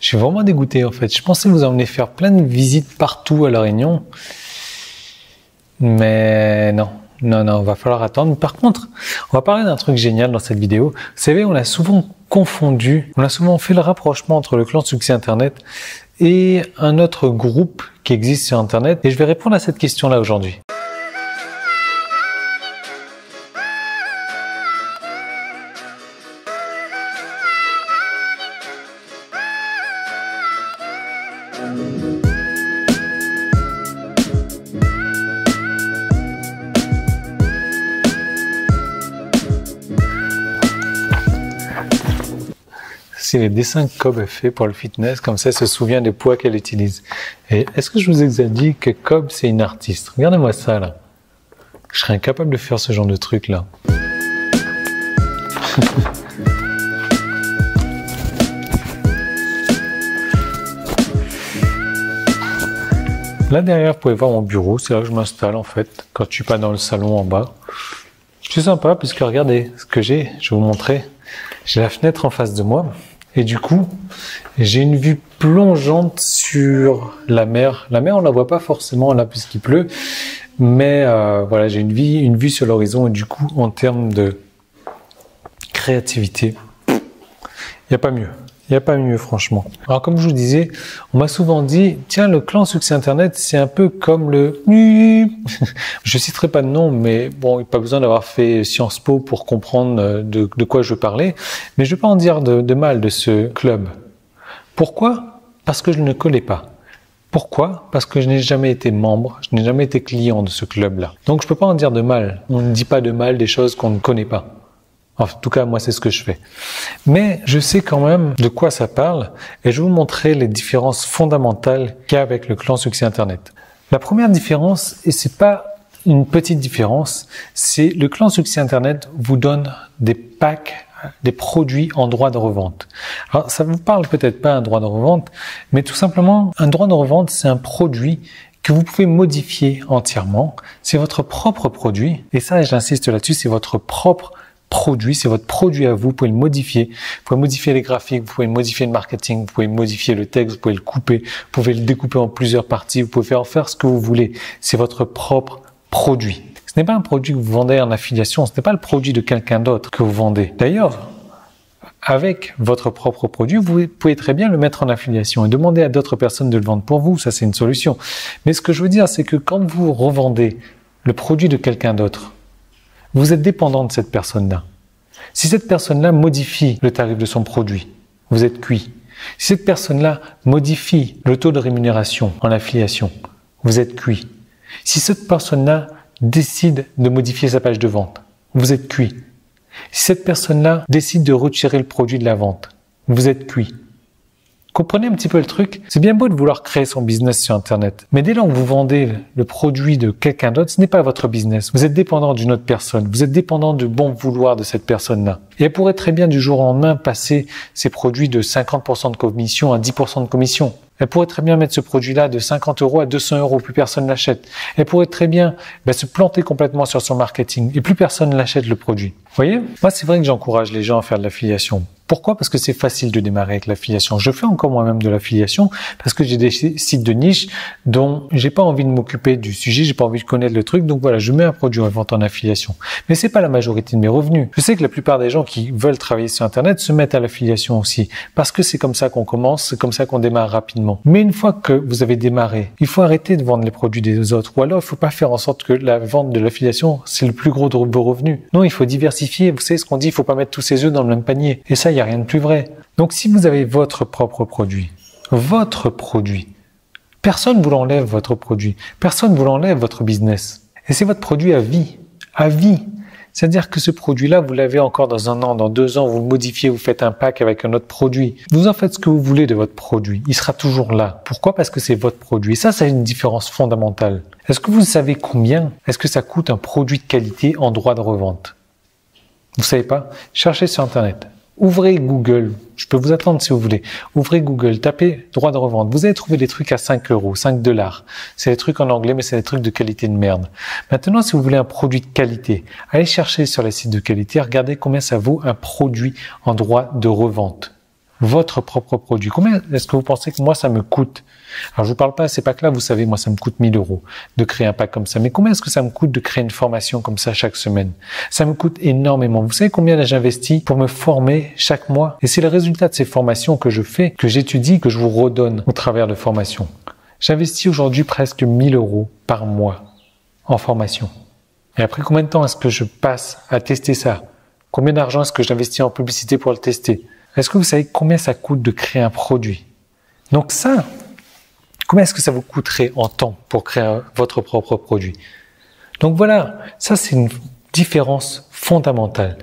Je suis vraiment dégoûté en fait. Je pensais vous emmener faire plein de visites partout à La Réunion. Mais non, va falloir attendre. Par contre, on va parler d'un truc génial dans cette vidéo. Vous savez, on a souvent fait le rapprochement entre le clan Succès Internet et un autre groupe qui existe sur Internet. Et je vais répondre à cette question-là aujourd'hui. C'est les dessins que Cobb a fait pour le fitness, comme ça elle se souvient des poids qu'elle utilise. Et est-ce que je vous ai dit que Cobb c'est une artiste? Regardez-moi ça là. Je serais incapable de faire ce genre de truc là. Là derrière, vous pouvez voir mon bureau, c'est là que je m'installe en fait, quand je suis pas dans le salon en bas. C'est sympa puisque regardez ce que j'ai, je vais vous montrer. J'ai la fenêtre en face de moi. Et du coup, j'ai une vue plongeante sur la mer. La mer, on la voit pas forcément là puisqu'il pleut, mais voilà, j'ai une vue sur l'horizon. Et du coup, en termes de créativité, il n'y a pas mieux. Il n'y a pas mieux, franchement. Alors, comme je vous disais, on m'a souvent dit, tiens, le clan Succès Internet, c'est un peu comme le... Je citerai pas de nom, mais bon, il n'y a pas besoin d'avoir fait Sciences Po pour comprendre de quoi je parlais. Mais je ne vais pas en dire de mal de ce club. Pourquoi? Parce que je ne le connais pas. Pourquoi? Parce que je n'ai jamais été membre, je n'ai jamais été client de ce club-là. Donc, je ne peux pas en dire de mal. On ne dit pas de mal des choses qu'on ne connaît pas. En tout cas, moi, c'est ce que je fais. Mais je sais quand même de quoi ça parle et je vais vous montrer les différences fondamentales qu'il y a avec le clan Succès Internet. La première différence, et c'est pas une petite différence, c'est le clan Succès Internet vous donne des packs, des produits en droit de revente. Alors, ça vous parle peut-être pas un droit de revente, mais tout simplement, un droit de revente, c'est un produit que vous pouvez modifier entièrement. C'est votre propre produit et ça, j'insiste là-dessus, c'est votre propre produit, c'est votre produit à vous, pouvez le modifier. Vous pouvez modifier les graphiques, vous pouvez modifier le marketing, vous pouvez modifier le texte, vous pouvez le couper, vous pouvez le découper en plusieurs parties, vous pouvez en faire ce que vous voulez. C'est votre propre produit. Ce n'est pas un produit que vous vendez en affiliation, ce n'est pas le produit de quelqu'un d'autre que vous vendez. D'ailleurs, avec votre propre produit, vous pouvez très bien le mettre en affiliation et demander à d'autres personnes de le vendre pour vous. Ça, c'est une solution. Mais ce que je veux dire, c'est que quand vous revendez le produit de quelqu'un d'autre, vous êtes dépendant de cette personne-là. Si cette personne-là modifie le tarif de son produit, vous êtes cuit. Si cette personne-là modifie le taux de rémunération en affiliation, vous êtes cuit. Si cette personne-là décide de modifier sa page de vente, vous êtes cuit. Si cette personne-là décide de retirer le produit de la vente, vous êtes cuit. Comprenez un petit peu le truc? C'est bien beau de vouloir créer son business sur Internet, mais dès lors que vous vendez le produit de quelqu'un d'autre, ce n'est pas votre business. Vous êtes dépendant d'une autre personne. Vous êtes dépendant du bon vouloir de cette personne-là. Et elle pourrait très bien du jour au lendemain passer ses produits de 50% de commission à 10% de commission. Elle pourrait très bien mettre ce produit-là de 50 € à 200 €, plus personne l'achète. Elle pourrait très bien se planter complètement sur son marketing et plus personne l'achète le produit. Vous voyez? Moi, c'est vrai que j'encourage les gens à faire de l'affiliation. Pourquoi? Parce que c'est facile de démarrer avec l'affiliation. Je fais encore moi-même de l'affiliation parce que j'ai des sites de niche dont j'ai pas envie de m'occuper du sujet, j'ai pas envie de connaître le truc. Donc voilà, je mets un produit en vente en affiliation. Mais c'est pas la majorité de mes revenus. Je sais que la plupart des gens qui veulent travailler sur Internet se mettent à l'affiliation aussi parce que c'est comme ça qu'on commence, c'est comme ça qu'on démarre rapidement. Mais une fois que vous avez démarré, il faut arrêter de vendre les produits des autres ou alors il faut pas faire en sorte que la vente de l'affiliation, c'est le plus gros de vos revenus. Non, il faut diversifier. Vous savez ce qu'on dit, il faut pas mettre tous ses œufs dans le même panier. Et ça, il y a rien de plus vrai. Donc, si vous avez votre propre produit, personne vous l'enlève votre produit, personne vous l'enlève votre business. Et c'est votre produit à vie, à vie. C'est-à-dire que ce produit-là, vous l'avez encore dans 1 an, dans 2 ans, vous le modifiez, vous faites un pack avec un autre produit. Vous en faites ce que vous voulez de votre produit. Il sera toujours là. Pourquoi? Parce que c'est votre produit. Et ça a une différence fondamentale. Est-ce que vous savez combien est-ce que ça coûte un produit de qualité en droit de revente? Vous savez pas? Cherchez sur Internet. Ouvrez Google, je peux vous attendre si vous voulez. Ouvrez Google, tapez droit de revente. Vous allez trouver des trucs à 5 €, 5 $. C'est des trucs en anglais, mais c'est des trucs de qualité de merde. Maintenant, si vous voulez un produit de qualité, allez chercher sur les sites de qualité, regardez combien ça vaut un produit en droit de revente. votre propre produit. Combien est-ce que vous pensez que moi ça me coûte? Alors je vous parle pas, c'est pas que là, vous savez, moi ça me coûte 1000 € de créer un pack comme ça. Mais combien est-ce que ça me coûte de créer une formation comme ça chaque semaine? Ça me coûte énormément. Vous savez combien j'investis pour me former chaque mois? Et c'est le résultat de ces formations que je fais, que j'étudie, que je vous redonne au travers de formations. J'investis aujourd'hui presque 1000 € par mois en formation. Et après combien de temps est-ce que je passe à tester ça? Combien d'argent est-ce que j'investis en publicité pour le tester? Est-ce que vous savez combien ça coûte de créer un produit? Donc ça, combien est-ce que ça vous coûterait en temps pour créer votre propre produit? Donc voilà, ça c'est une différence fondamentale.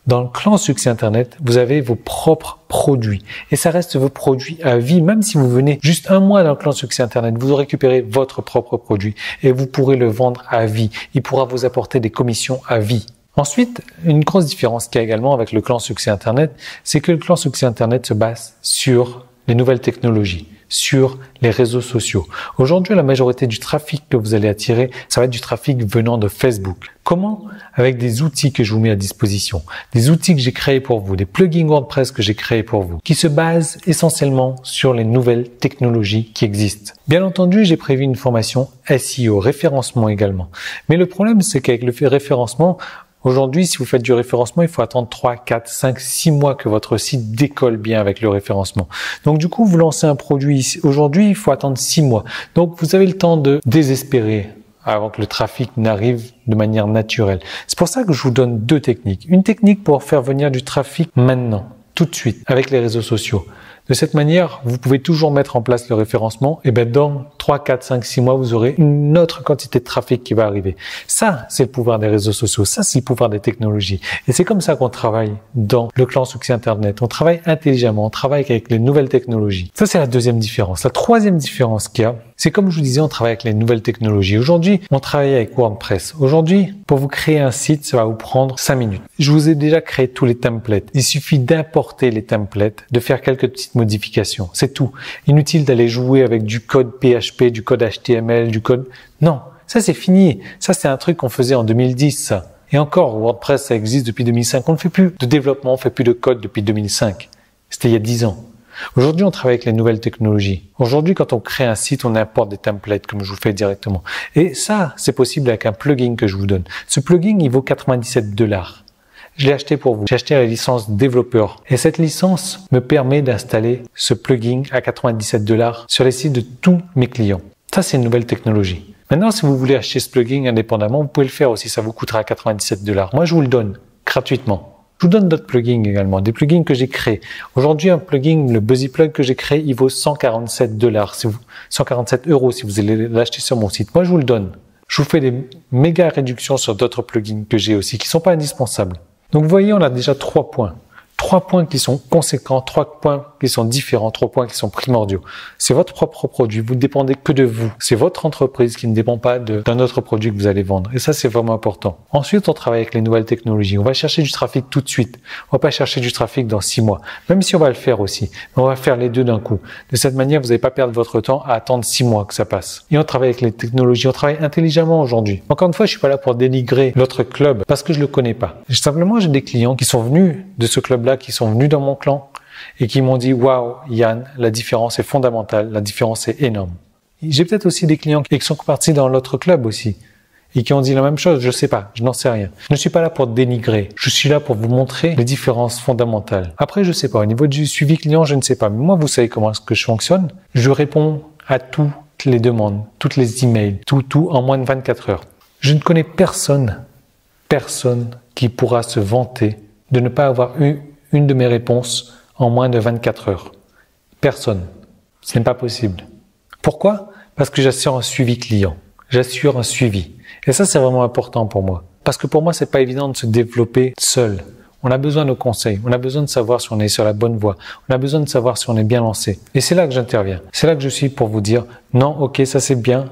Dans le clan Succès Internet, vous avez vos propres produits. Et ça reste vos produits à vie. Même si vous venez juste un mois dans le clan Succès Internet, vous récupérez votre propre produit et vous pourrez le vendre à vie. Il pourra vous apporter des commissions à vie. Ensuite, une grosse différence qu'il y a également avec le clan Succès Internet, c'est que le clan Succès Internet se base sur les nouvelles technologies, sur les réseaux sociaux. Aujourd'hui, la majorité du trafic que vous allez attirer, ça va être du trafic venant de Facebook. Comment? Avec des outils que je vous mets à disposition, des outils que j'ai créés pour vous, des plugins WordPress que j'ai créés pour vous, qui se basent essentiellement sur les nouvelles technologies qui existent. Bien entendu, j'ai prévu une formation SEO, référencement également. Mais le problème, c'est qu'avec le référencement, aujourd'hui, si vous faites du référencement, il faut attendre 3, 4, 5, 6 mois que votre site décolle bien avec le référencement. Donc du coup, vous lancez un produit aujourd'hui, il faut attendre 6 mois. Donc vous avez le temps de désespérer avant que le trafic n'arrive de manière naturelle. C'est pour ça que je vous donne deux techniques. Une technique pour faire venir du trafic maintenant, tout de suite, avec les réseaux sociaux. De cette manière, vous pouvez toujours mettre en place le référencement et dans 3, 4, 5, 6 mois, vous aurez une autre quantité de trafic qui va arriver. Ça, c'est le pouvoir des réseaux sociaux. Ça, c'est le pouvoir des technologies. Et c'est comme ça qu'on travaille dans le clan Succès Internet. On travaille intelligemment, on travaille avec les nouvelles technologies. Ça, c'est la deuxième différence. La troisième différence qu'il y a, c'est comme je vous disais, on travaille avec les nouvelles technologies. Aujourd'hui, on travaille avec WordPress. Aujourd'hui, pour vous créer un site, ça va vous prendre 5 minutes. Je vous ai déjà créé tous les templates. Il suffit d'importer les templates, de faire quelques petites modifications. C'est tout. Inutile d'aller jouer avec du code PHP, du code HTML, du code... Non, ça c'est fini. Ça c'est un truc qu'on faisait en 2010, ça. Et encore, WordPress, ça existe depuis 2005. On ne fait plus de développement, on ne fait plus de code depuis 2005. C'était il y a 10 ans. Aujourd'hui, on travaille avec les nouvelles technologies. Aujourd'hui, quand on crée un site, on importe des templates comme je vous fais directement. Et ça, c'est possible avec un plugin que je vous donne. Ce plugin, il vaut 97 $. Je l'ai acheté pour vous. J'ai acheté la licence développeur. Et cette licence me permet d'installer ce plugin à 97 $ sur les sites de tous mes clients. Ça, c'est une nouvelle technologie. Maintenant, si vous voulez acheter ce plugin indépendamment, vous pouvez le faire aussi. Ça vous coûtera 97 $. Moi, je vous le donne gratuitement. Je vous donne d'autres plugins également, des plugins que j'ai créés. Aujourd'hui, un plugin, le BuzzyPlug que j'ai créé, il vaut 147 $, 147 € si vous allez l'acheter sur mon site. Moi, je vous le donne. Je vous fais des méga réductions sur d'autres plugins que j'ai aussi, qui sont pas indispensables. Donc, vous voyez, on a déjà 3 points. 3 points qui sont conséquents, 3 points qui sont différents, 3 points qui sont primordiaux. C'est votre propre produit, vous ne dépendez que de vous. C'est votre entreprise qui ne dépend pas d'un autre produit que vous allez vendre. Et ça, c'est vraiment important. Ensuite, on travaille avec les nouvelles technologies. On va chercher du trafic tout de suite. On va pas chercher du trafic dans 6 mois. Même si on va le faire aussi. Mais on va faire les deux d'un coup. De cette manière, vous n'allez pas perdre votre temps à attendre 6 mois que ça passe. Et on travaille avec les technologies. On travaille intelligemment aujourd'hui. Encore une fois, je suis pas là pour dénigrer l'autre club parce que je le connais pas. Simplement, j'ai des clients qui sont venus de ce club-là, qui sont venus dans mon clan et qui m'ont dit « Waouh, Yann, la différence est fondamentale, la différence est énorme. » J'ai peut-être aussi des clients qui sont partis dans l'autre club aussi et qui ont dit la même chose, je sais pas, je n'en sais rien. Je ne suis pas là pour dénigrer, je suis là pour vous montrer les différences fondamentales. Après, je sais pas, au niveau du suivi client, je ne sais pas, mais moi, vous savez comment est-ce que je fonctionne. Je réponds à toutes les demandes, toutes les emails, tout en moins de 24 heures. Je ne connais personne qui pourra se vanter de ne pas avoir eu une de mes réponses en moins de 24 heures. Personne. Ce n'est pas possible. Pourquoi? Parce que j'assure un suivi client. J'assure un suivi. Et ça, c'est vraiment important pour moi. Parce que pour moi, c'est pas évident de se développer seul. On a besoin de conseils. On a besoin de savoir si on est sur la bonne voie. On a besoin de savoir si on est bien lancé. Et c'est là que j'interviens. C'est là que je suis pour vous dire, non, ok, ça c'est bien.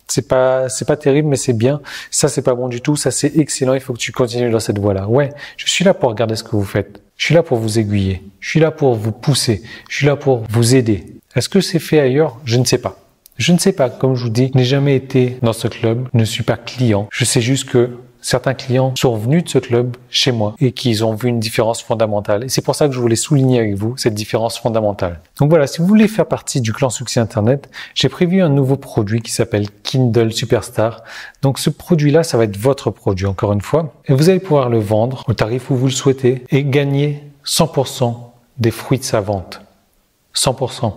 C'est pas terrible, mais c'est bien. Ça, c'est pas bon du tout. Ça, c'est excellent. Il faut que tu continues dans cette voie-là. Ouais. Je suis là pour regarder ce que vous faites. Je suis là pour vous aiguiller. Je suis là pour vous pousser. Je suis là pour vous aider. Est-ce que c'est fait ailleurs? Je ne sais pas. Je ne sais pas. Comme je vous dis, je n'ai jamais été dans ce club. Je ne suis pas client. Je sais juste que certains clients sont venus de ce club chez moi et qu'ils ont vu une différence fondamentale. Et c'est pour ça que je voulais souligner avec vous cette différence fondamentale. Donc voilà, si vous voulez faire partie du clan succès Internet, j'ai prévu un nouveau produit qui s'appelle Kindle Superstar. Donc ce produit-là, ça va être votre produit, encore une fois. Et vous allez pouvoir le vendre au tarif où vous le souhaitez et gagner 100% des fruits de sa vente. 100%.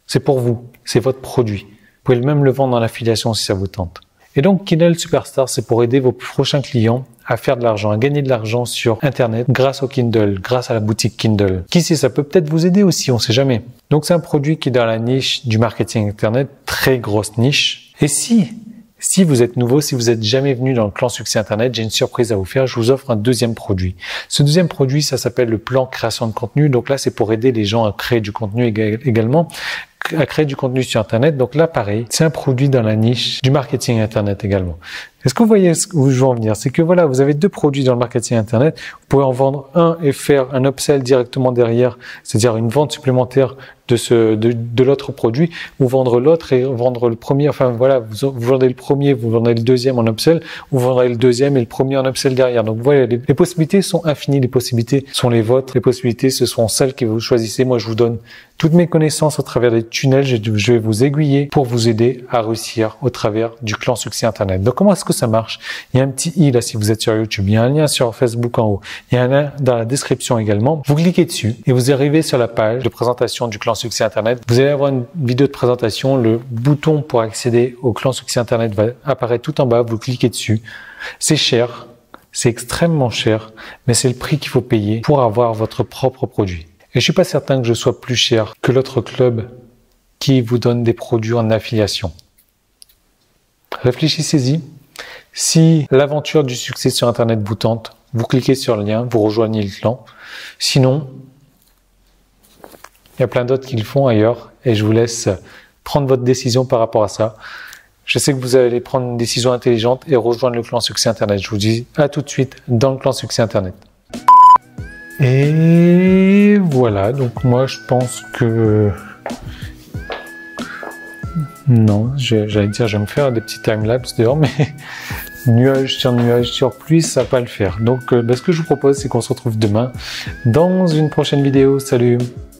C'est pour vous, c'est votre produit. Vous pouvez même le vendre en affiliation si ça vous tente. Et donc, Kindle Superstar, c'est pour aider vos prochains clients à faire de l'argent, à gagner de l'argent sur Internet grâce au Kindle, grâce à la boutique Kindle. Qui sait, ça peut peut-être vous aider aussi, on ne sait jamais. Donc, c'est un produit qui est dans la niche du marketing Internet, très grosse niche. Et si vous êtes nouveau, si vous n'êtes jamais venu dans le clan succès Internet, j'ai une surprise à vous faire. Je vous offre un deuxième produit. Ce deuxième produit, ça s'appelle le plan création de contenu. Donc là, c'est pour aider les gens à créer du contenu également, à créer du contenu sur Internet. Donc là, pareil, c'est un produit dans la niche du marketing Internet également. Est-ce que vous voyez où je veux en venir? C'est que voilà, vous avez deux produits dans le marketing Internet. Vous pouvez en vendre un et faire un upsell directement derrière, c'est-à-dire une vente supplémentaire de l'autre produit, ou vendre l'autre et vendre le premier. Enfin voilà, vous vendez le premier, vous vendez le deuxième en upsell, ou vous vendez le deuxième et le premier en upsell derrière. Donc vous voyez, les possibilités sont infinies, les possibilités sont les vôtres, les possibilités ce sont celles que vous choisissez. Moi, je vous donne toutes mes connaissances au travers des tunnels. Je vais vous aiguiller pour vous aider à réussir au travers du clan succès Internet. Donc comment est-ce que ça marche? Il y a un petit i là si vous êtes sur YouTube, il y a un lien sur Facebook en haut, il y a un lien dans la description également. Vous cliquez dessus et vous arrivez sur la page de présentation du clan succès Internet. Vous allez avoir une vidéo de présentation, le bouton pour accéder au clan succès Internet va apparaître tout en bas, vous cliquez dessus. C'est cher, c'est extrêmement cher, mais c'est le prix qu'il faut payer pour avoir votre propre produit. Et je suis pas certain que je sois plus cher que l'autre club qui vous donne des produits en affiliation. Réfléchissez-y. Si l'aventure du succès sur Internet vous tente, vous cliquez sur le lien, vous rejoignez le clan. Sinon, il y a plein d'autres qui le font ailleurs et je vous laisse prendre votre décision par rapport à ça. Je sais que vous allez prendre une décision intelligente et rejoindre le clan succès Internet. Je vous dis à tout de suite dans le clan succès Internet. Et voilà, donc moi je pense que... Non, j'allais dire, je vais me faire des petits timelapse dehors, mais nuage sur pluie, ça va pas le faire. Donc, ce que je vous propose, c'est qu'on se retrouve demain dans une prochaine vidéo. Salut!